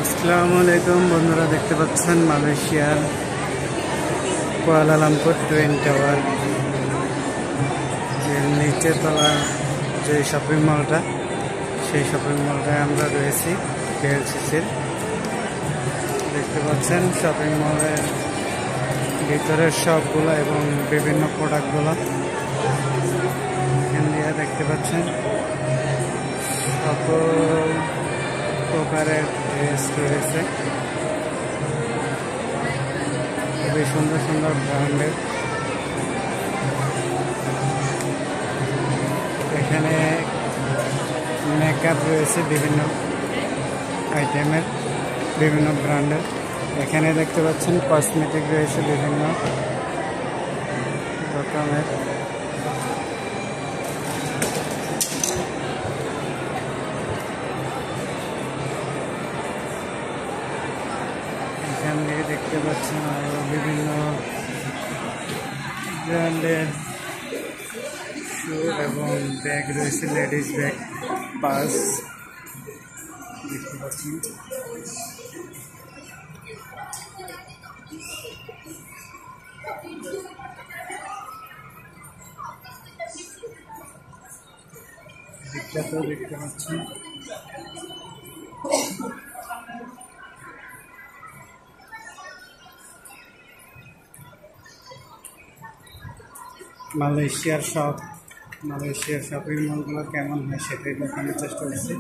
আসসালামু আলাইকুম বন্ধুরা, দেখতে পাচ্ছেন মালয়েশিয়ার কুয়ালালামপুর টুইন টাওয়ার এর নিচে তলা যে শপিং মলটা, সেই শপিং মলটায় আমরা রয়েছি। কেএলসিসির দেখতে পাচ্ছেন শপিং মলের ভিতরের সবগুলো এবং বিভিন্ন প্রোডাক্টগুলো এখান দিয়ে দেখতে পাচ্ছেন। সকল প্রকারের ড্রেস রয়েছে, খুবই সুন্দর সুন্দর ব্র্যান্ডের। এখানে মেকআপ রয়েছে বিভিন্ন আইটেমের, বিভিন্ন ব্র্যান্ডের। এখানে দেখতে পাচ্ছেন কসমেটিক রয়েছে বিভিন্ন রকমের। এখান থেকে দেখতে পাচ্ছেন আরো বিভিন্ন ব্র্যান্ডের শু এবং ব্যাগ রয়েছে, লেডিস ব্যাগ, পার্স দেখতে পাচ্ছেন। দেখতে পাচ্ছেন মালয়েশিয়ার শপিং মলগুলো কেমন হয় সেটাই দেখানোর চেষ্টা করছি।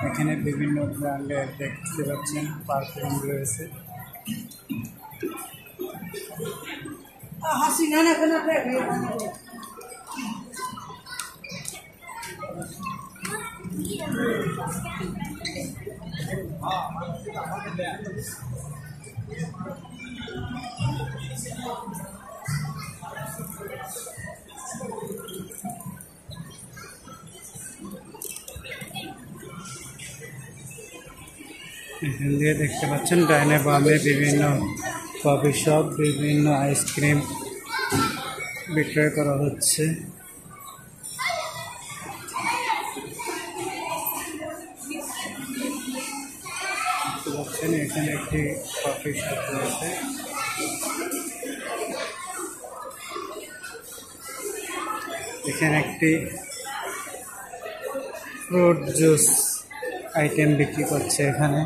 এখানে বিভিন্ন ব্র্যান্ডের দেখতে পাচ্ছেন পারফিউম রয়েছে। এখান দিয়ে দেখতে পাচ্ছেন ডাইনে বামে বিভিন্ন কফি শপ, বিভিন্ন আইসক্রিম বিক্রয় করা হচ্ছে। দেখতে পাচ্ছেন এখানে একটি কফি শপ রয়েছে। এখানে একটি ফ্রুট জুস আইটেম বিক্রি করছে এখানে।